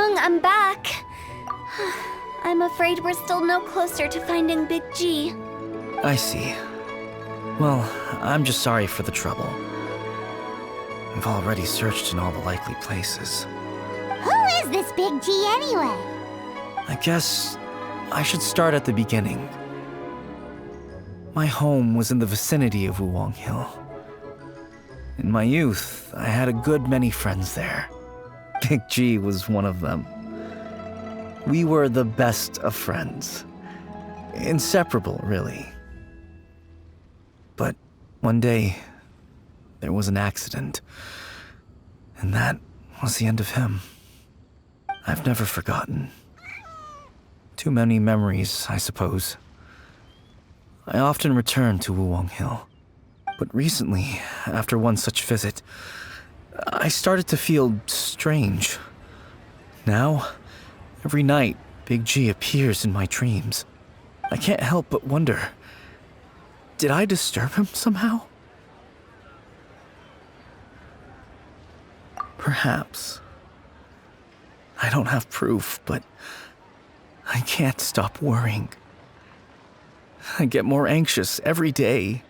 Chung, I'm back. I'm afraid we're still no closer to finding Big G. I see. Well, I'm just sorry for the trouble. We've already searched in all the likely places. Who is this Big G anyway? I guess I should start at the beginning. My home was in the vicinity of Wulong Hill. In my youth, I had a good many friends there. Big G was one of them. We were the best of friends. Inseparable, really. But one day, there was an accident. And that was the end of him. I've never forgotten. Too many memories, I suppose. I often return to Wulong Hill. But recently, after one such visit, I started to feel strange. Now, every night, Big G appears in my dreams. I can't help but wonder, did I disturb him somehow? Perhaps. I don't have proof, but I can't stop worrying. I get more anxious every day.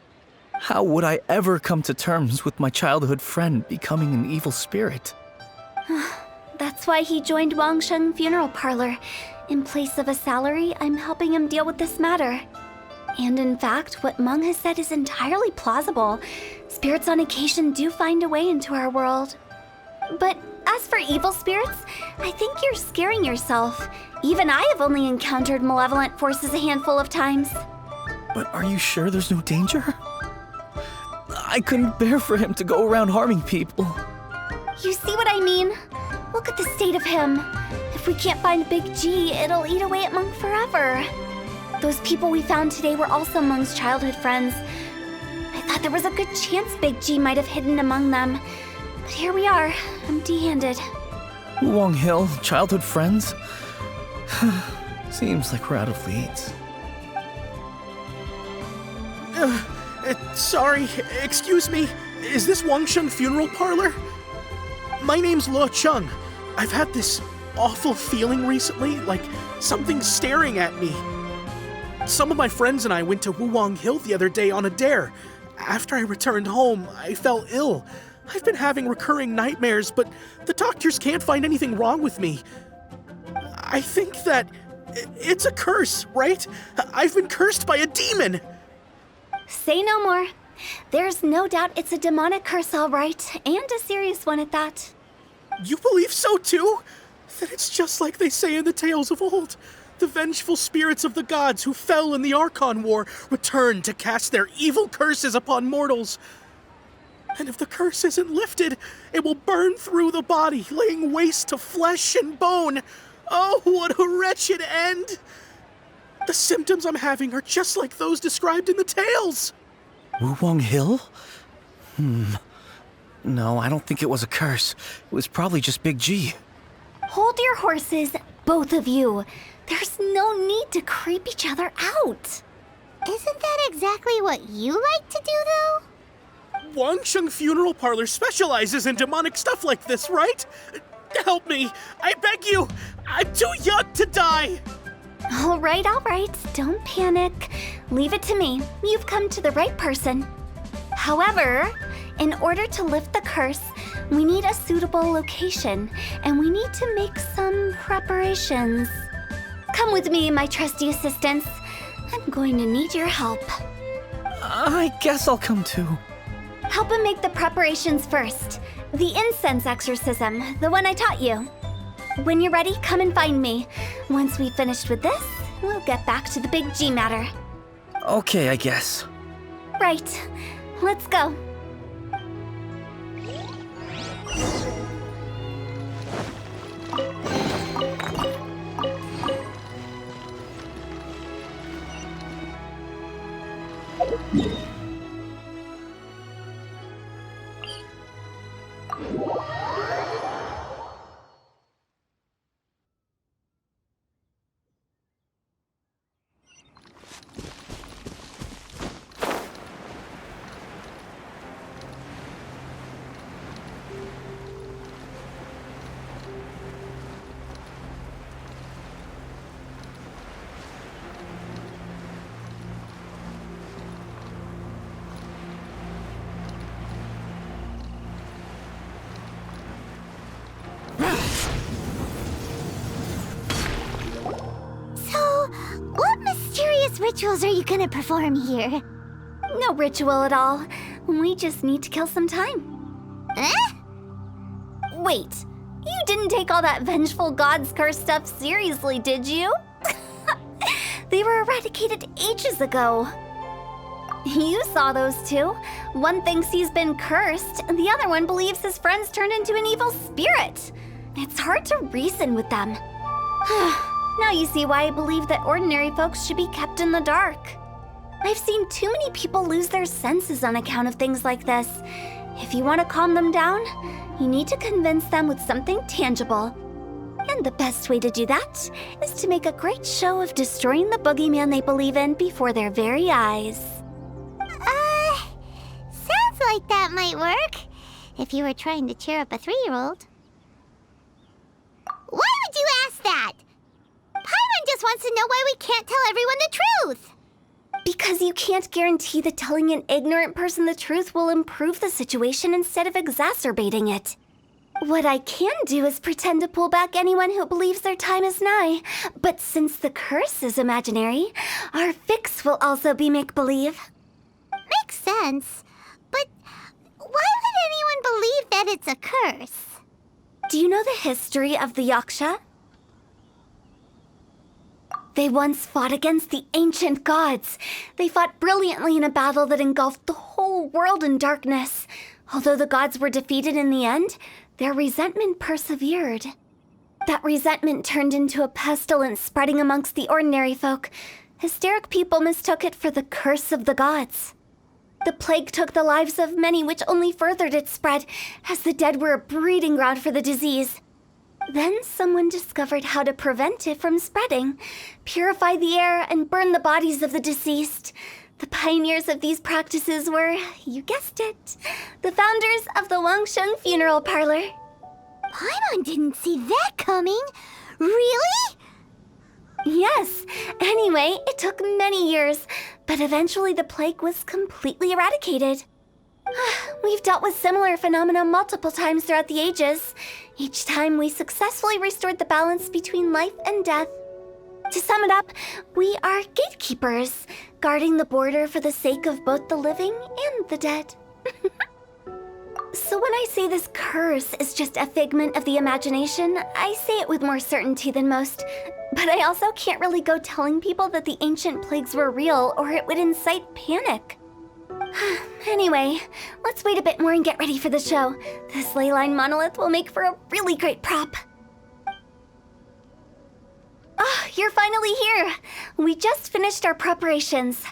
How would I ever come to terms with my childhood friend becoming an evil spirit? That's why he joined Wangsheng Funeral Parlor. In place of a salary, I'm helping him deal with this matter. And in fact, what Meng has said is entirely plausible. Spirits on occasion do find a way into our world. But as for evil spirits, I think you're scaring yourself. Even I have only encountered malevolent forces a handful of times. But are you sure there's no danger? I couldn't bear for him to go around harming people. You see what I mean? Look at the state of him. If we can't find Big G, it'll eat away at Meng forever. Those people we found today were also Meng's childhood friends. I thought there was a good chance Big G might have hidden among them. But here we are, empty-handed. Wulong Hill, childhood friends? Seems like we're out of leads. Sorry, excuse me. Is this Wangsheng Funeral Parlor? My name's Le Chung. I've had this awful feeling recently, like something's staring at me. Some of my friends and I went to Wulong Hill the other day on a dare. After I returned home, I fell ill. I've been having recurring nightmares, but the doctors can't find anything wrong with me. I think that it's a curse, right? I've been cursed by a demon. Say no more. There's no doubt it's a demonic curse, all right, and a serious one at that. You believe so too? That it's just like they say in the tales of old. The vengeful spirits of the gods who fell in the Archon War return to cast their evil curses upon mortals. And if the curse isn't lifted, it will burn through the body, laying waste to flesh and bone. Oh, what a wretched end! The symptoms I'm having are just like those described in the tales. Wulong Hill? No, I don't think it was a curse. It was probably just Big G. Hold your horses, both of you. There's no need to creep each other out. Isn't that exactly what you like to do, though? Wangsheng Funeral Parlor specializes in demonic stuff like this, right? Help me, I beg you. I'm too young to die. All right, don't panic. Leave it to me. You've come to the right person. However, in order to lift the curse, we need a suitable location, and we need to make some preparations. Come with me, my trusty assistants. I'm going to need your help. I guess I'll come too. Help him make the preparations first. The incense exorcism, the one I taught you. When you're ready, come and find me. Once we've finished with this, we'll get back to the Big G matter. Okay, I guess. Right. Let's go. serious rituals are you gonna perform here? No ritual at all. We just need to kill some time. Eh? Wait, you didn't take all that vengeful god's curse stuff seriously, did you? They were eradicated ages ago. You saw those two. One thinks he's been cursed, and the other one believes his friends turned into an evil spirit. It's hard to reason with them. Now you see why I believe that ordinary folks should be kept in the dark. I've seen too many people lose their senses on account of things like this. If you want to calm them down, you need to convince them with something tangible. And the best way to do that is to make a great show of destroying the boogeyman they believe in before their very eyes. Sounds like that might work. If you were trying to cheer up a 3-year-old. Why would you ask that? Paimon just wants to know why we can't tell everyone the truth. Because you can't guarantee that telling an ignorant person the truth will improve the situation instead of exacerbating it. What I can do is pretend to pull back anyone who believes their time is nigh. But since the curse is imaginary, our fix will also be make-believe. Makes sense. But why would anyone believe that it's a curse? Do you know the history of the Yaksha? They once fought against the ancient gods. They fought brilliantly in a battle that engulfed the whole world in darkness. Although the gods were defeated in the end, their resentment persevered. That resentment turned into a pestilence spreading amongst the ordinary folk. Hysteric people mistook it for the curse of the gods. The plague took the lives of many, which only furthered its spread, as the dead were a breeding ground for the disease. Then someone discovered how to prevent it from spreading, purify the air, and burn the bodies of the deceased. The pioneers of these practices were, you guessed it, the founders of the Wangsheng Funeral Parlor. Paimon didn't see that coming. Really? Yes. Anyway, it took many years, but eventually the plague was completely eradicated. We've dealt with similar phenomena multiple times throughout the ages. Each time we successfully restored the balance between life and death. To sum it up, we are gatekeepers, guarding the border for the sake of both the living and the dead. So when I say this curse is just a figment of the imagination, I say it with more certainty than most. But I also can't really go telling people that the ancient plagues were real, or it would incite panic. Anyway, let's wait a bit more and get ready for the show. This leyline monolith will make for a really great prop. Oh, you're finally here! We just finished our preparations.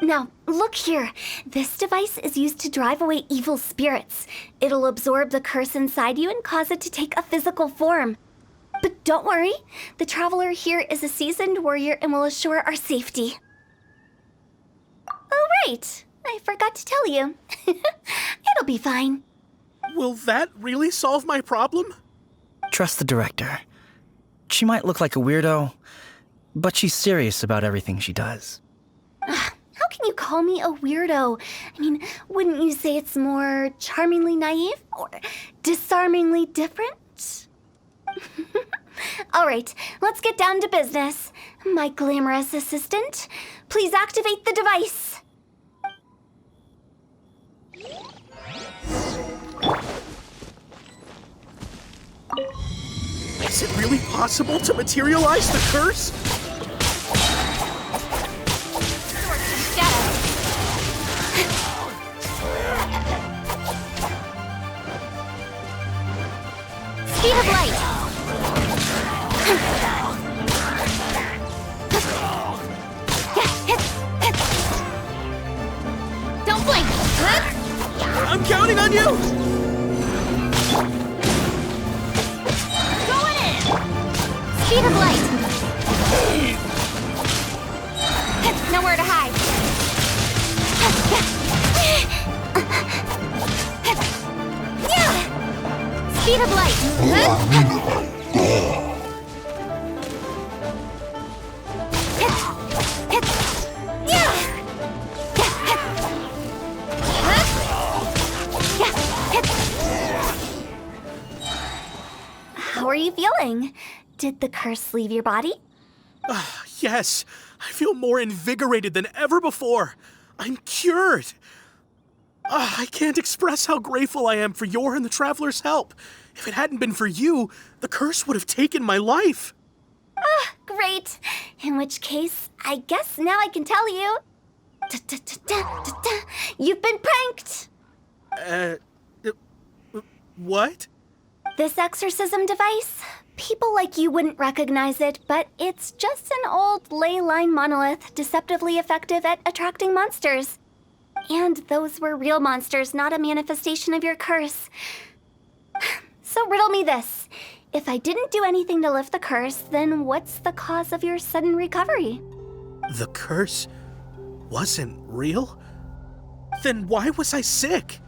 Now, look here. This device is used to drive away evil spirits. It'll absorb the curse inside you and cause it to take a physical form. But don't worry, the traveler here is a seasoned warrior and will assure our safety. Oh, right. I forgot to tell you. It'll be fine. Will that really solve my problem? Trust the director. She might look like a weirdo, but she's serious about everything she does. How can you call me a weirdo? I mean, wouldn't you say it's more charmingly naive or disarmingly different? All right, let's get down to business. My glamorous assistant, please activate the device. Is it really possible to materialize the curse? Speed of light. Don't blink. I'm counting on you! Going in. Speed of light. Nowhere to hide. Speed of light. How are you feeling? Did the curse leave your body? Yes, I feel more invigorated than ever before. I'm cured. I can't express how grateful I am for your and the Traveler's help. If it hadn't been for you, the curse would have taken my life. Great. In which case, I guess now I can tell you. You've been pranked. What? This exorcism device, people like you wouldn't recognize it, but it's just an old ley line monolith deceptively effective at attracting monsters. And those were real monsters, not a manifestation of your curse. So riddle me this. If I didn't do anything to lift the curse, then what's the cause of your sudden recovery? The curse wasn't real? Then why was I sick?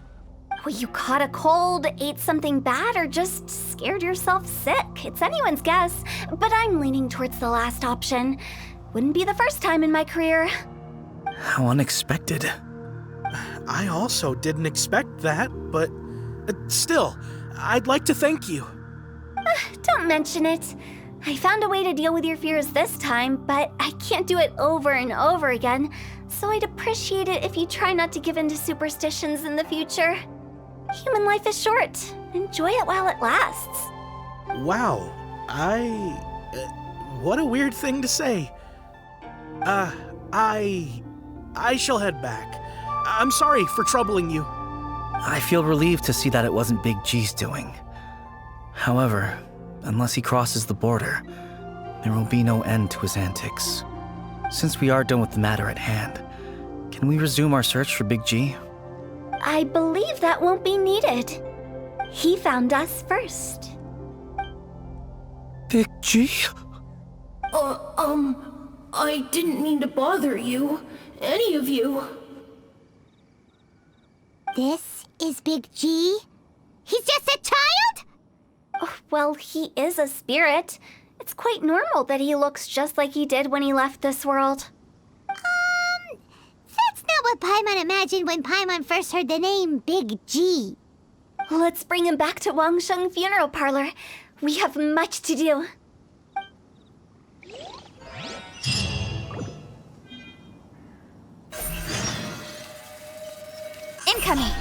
Well, you caught a cold, ate something bad, or just scared yourself sick. It's anyone's guess, but I'm leaning towards the last option. Wouldn't be the first time in my career. How unexpected. I also didn't expect that, but still, I'd like to thank you. Don't mention it. I found a way to deal with your fears this time, but I can't do it over and over again, so I'd appreciate it if you try not to give in to superstitions in the future. Human life is short. Enjoy it while it lasts. Wow, what a weird thing to say. I shall head back. I'm sorry for troubling you. I feel relieved to see that it wasn't Big G's doing. However, unless he crosses the border, there will be no end to his antics. Since we are done with the matter at hand, can we resume our search for Big G? I believe that won't be needed. He found us first. Big G? I didn't mean to bother you. Any of you. This is Big G? He's just a child? Oh, well, he is a spirit. It's quite normal that he looks just like he did when he left this world. That's not what Paimon imagined when Paimon first heard the name Big G. Let's bring him back to Wangsheng Funeral Parlor. We have much to do. Incoming.